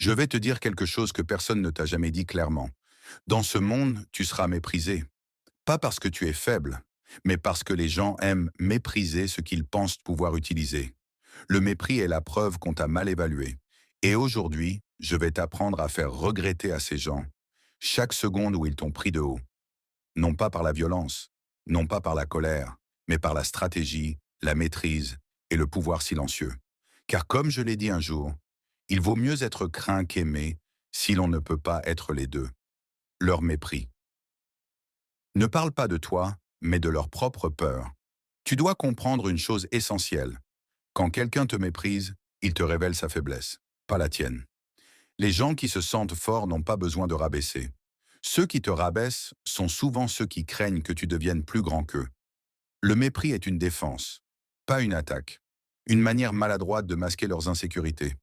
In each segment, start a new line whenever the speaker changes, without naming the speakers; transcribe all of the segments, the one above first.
Je vais te dire quelque chose que personne ne t'a jamais dit clairement. Dans ce monde, tu seras méprisé. Pas parce que tu es faible, mais parce que les gens aiment mépriser ce qu'ils pensent pouvoir utiliser. Le mépris est la preuve qu'on t'a mal évalué. Et aujourd'hui, je vais t'apprendre à faire regretter à ces gens chaque seconde où ils t'ont pris de haut. Non pas par la violence, non pas par la colère, mais par la stratégie, la maîtrise et le pouvoir silencieux. Car comme je l'ai dit un jour, il vaut mieux être craint qu'aimé si l'on ne peut pas être les deux. Leur mépris. Ne parle pas de toi, mais de leur propre peur. Tu dois comprendre une chose essentielle. Quand quelqu'un te méprise, il te révèle sa faiblesse, pas la tienne. Les gens qui se sentent forts n'ont pas besoin de rabaisser. Ceux qui te rabaissent sont souvent ceux qui craignent que tu deviennes plus grand qu'eux. Le mépris est une défense, pas une attaque. Une manière maladroite de masquer leurs insécurités.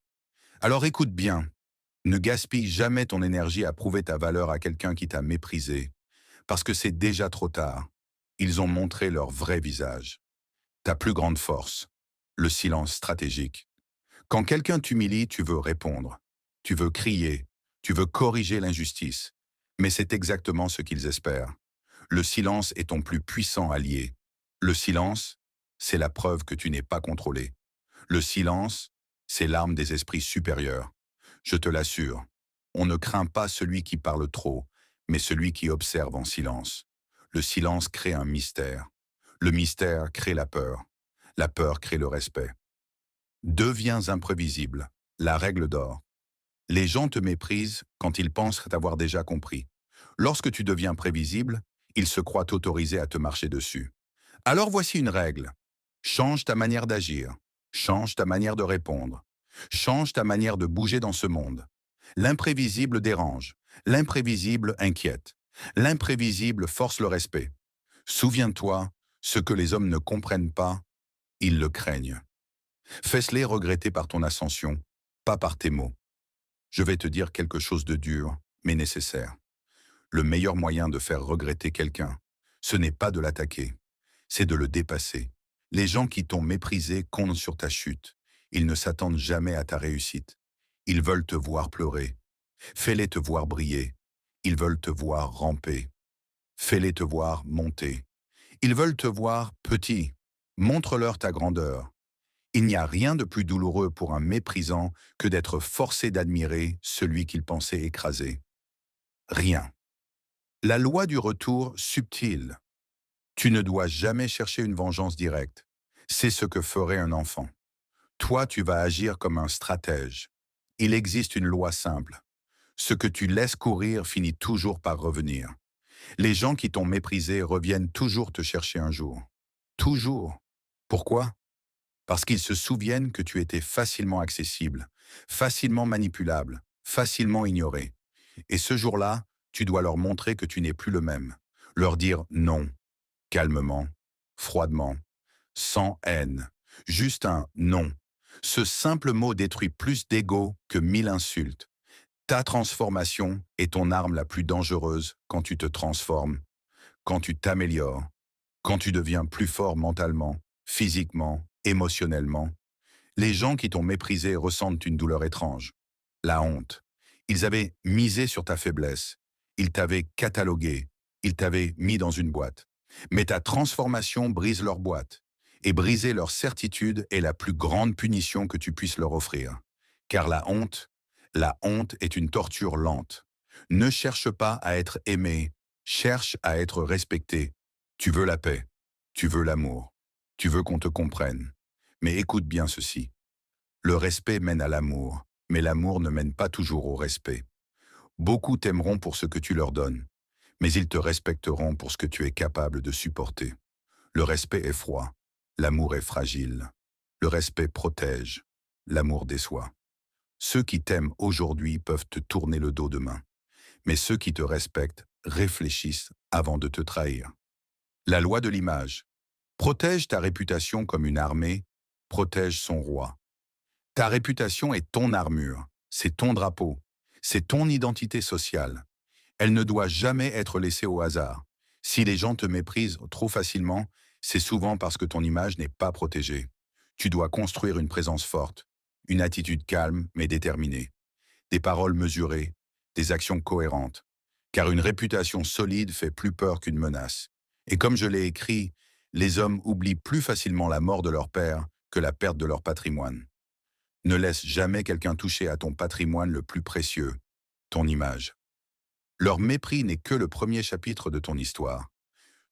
Alors écoute bien, ne gaspille jamais ton énergie à prouver ta valeur à quelqu'un qui t'a méprisé, parce que c'est déjà trop tard. Ils ont montré leur vrai visage. Ta plus grande force, le silence stratégique. Quand quelqu'un t'humilie, tu veux répondre. Tu veux crier. Tu veux corriger l'injustice. Mais c'est exactement ce qu'ils espèrent. Le silence est ton plus puissant allié. Le silence, c'est la preuve que tu n'es pas contrôlé. Le silence, c'est l'arme des esprits supérieurs. Je te l'assure, on ne craint pas celui qui parle trop, mais celui qui observe en silence. Le silence crée un mystère. Le mystère crée la peur. La peur crée le respect. Deviens imprévisible. La règle d'or. Les gens te méprisent quand ils pensent t'avoir déjà compris. Lorsque tu deviens prévisible, ils se croient autorisés à te marcher dessus. Alors voici une règle. Change ta manière d'agir. Change ta manière de répondre. Change ta manière de bouger dans ce monde. L'imprévisible dérange. L'imprévisible inquiète. L'imprévisible force le respect. Souviens-toi, ce que les hommes ne comprennent pas, ils le craignent. Fais-les regretter par ton ascension, pas par tes mots. Je vais te dire quelque chose de dur, mais nécessaire. Le meilleur moyen de faire regretter quelqu'un, ce n'est pas de l'attaquer, c'est de le dépasser. Les gens qui t'ont méprisé comptent sur ta chute. Ils ne s'attendent jamais à ta réussite. Ils veulent te voir pleurer. Fais-les te voir briller. Ils veulent te voir ramper. Fais-les te voir monter. Ils veulent te voir petit. Montre-leur ta grandeur. Il n'y a rien de plus douloureux pour un méprisant que d'être forcé d'admirer celui qu'il pensait écraser. Rien. La loi du retour subtil. Tu ne dois jamais chercher une vengeance directe. C'est ce que ferait un enfant. Toi, tu vas agir comme un stratège. Il existe une loi simple. Ce que tu laisses courir finit toujours par revenir. Les gens qui t'ont méprisé reviennent toujours te chercher un jour. Toujours. Pourquoi? Parce qu'ils se souviennent que tu étais facilement accessible, facilement manipulable, facilement ignoré. Et ce jour-là, tu dois leur montrer que tu n'es plus le même. Leur dire non, calmement, froidement, sans haine. Juste un non. Ce simple mot détruit plus d'ego que 1000 insultes. Ta transformation est ton arme la plus dangereuse quand tu te transformes, quand tu t'améliores, quand tu deviens plus fort mentalement, physiquement, émotionnellement. Les gens qui t'ont méprisé ressentent une douleur étrange. La honte. Ils avaient misé sur ta faiblesse. Ils t'avaient catalogué. Ils t'avaient mis dans une boîte. Mais ta transformation brise leur boîte. Et briser leur certitude est la plus grande punition que tu puisses leur offrir. Car la honte est une torture lente. Ne cherche pas à être aimé, cherche à être respecté. Tu veux la paix, tu veux l'amour, tu veux qu'on te comprenne. Mais écoute bien ceci. Le respect mène à l'amour, mais l'amour ne mène pas toujours au respect. Beaucoup t'aimeront pour ce que tu leur donnes, mais ils te respecteront pour ce que tu es capable de supporter. Le respect est froid, l'amour est fragile. Le respect protège, l'amour déçoit. Ceux qui t'aiment aujourd'hui peuvent te tourner le dos demain, mais ceux qui te respectent réfléchissent avant de te trahir. La loi de l'image. Protège ta réputation comme une armée, protège son roi. Ta réputation est ton armure, c'est ton drapeau, c'est ton identité sociale. Elle ne doit jamais être laissée au hasard. Si les gens te méprisent trop facilement, c'est souvent parce que ton image n'est pas protégée. Tu dois construire une présence forte, une attitude calme mais déterminée. des paroles mesurées, des actions cohérentes. Car une réputation solide fait plus peur qu'une menace. Et comme je l'ai écrit, les hommes oublient plus facilement la mort de leur père que la perte de leur patrimoine. Ne laisse jamais quelqu'un toucher à ton patrimoine le plus précieux, ton image. Leur mépris n'est que le premier chapitre de ton histoire.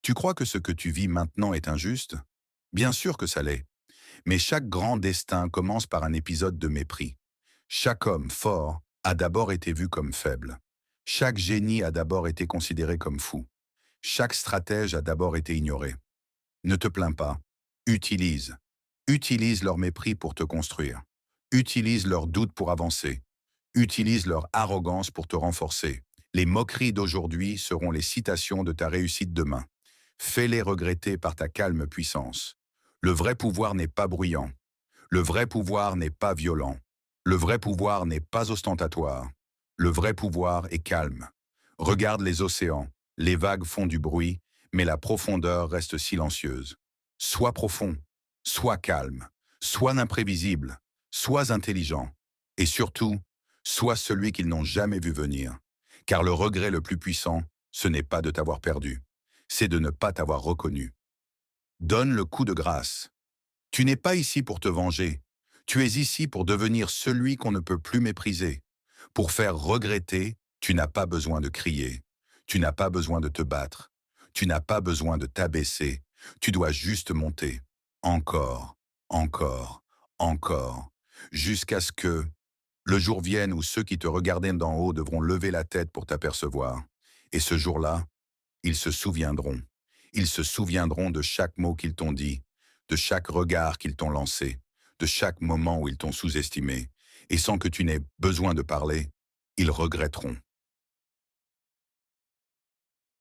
Tu crois que ce que tu vis maintenant est injuste? Bien sûr que ça l'est. Mais chaque grand destin commence par un épisode de mépris. Chaque homme fort a d'abord été vu comme faible. Chaque génie a d'abord été considéré comme fou. Chaque stratège a d'abord été ignoré. Ne te plains pas. Utilise. Utilise leur mépris pour te construire. Utilise leurs doutes pour avancer. Utilise leur arrogance pour te renforcer. Les moqueries d'aujourd'hui seront les citations de ta réussite demain. Fais-les regretter par ta calme puissance. Le vrai pouvoir n'est pas bruyant. Le vrai pouvoir n'est pas violent. Le vrai pouvoir n'est pas ostentatoire. Le vrai pouvoir est calme. Regarde les océans. Les vagues font du bruit, mais la profondeur reste silencieuse. Sois profond, sois calme, sois imprévisible, sois intelligent. Et surtout, sois celui qu'ils n'ont jamais vu venir. Car le regret le plus puissant, ce n'est pas de t'avoir perdu, c'est de ne pas t'avoir reconnu. Donne le coup de grâce. Tu n'es pas ici pour te venger. Tu es ici pour devenir celui qu'on ne peut plus mépriser. Pour faire regretter, tu n'as pas besoin de crier. Tu n'as pas besoin de te battre. Tu n'as pas besoin de t'abaisser. Tu dois juste monter. Encore, encore, encore. Jusqu'à ce que le jour vienne où ceux qui te regardaient d'en haut devront lever la tête pour t'apercevoir. Et ce jour-là, ils se souviendront. Ils se souviendront de chaque mot qu'ils t'ont dit, de chaque regard qu'ils t'ont lancé, de chaque moment où ils t'ont sous-estimé. Et sans que tu n'aies besoin de parler, ils regretteront.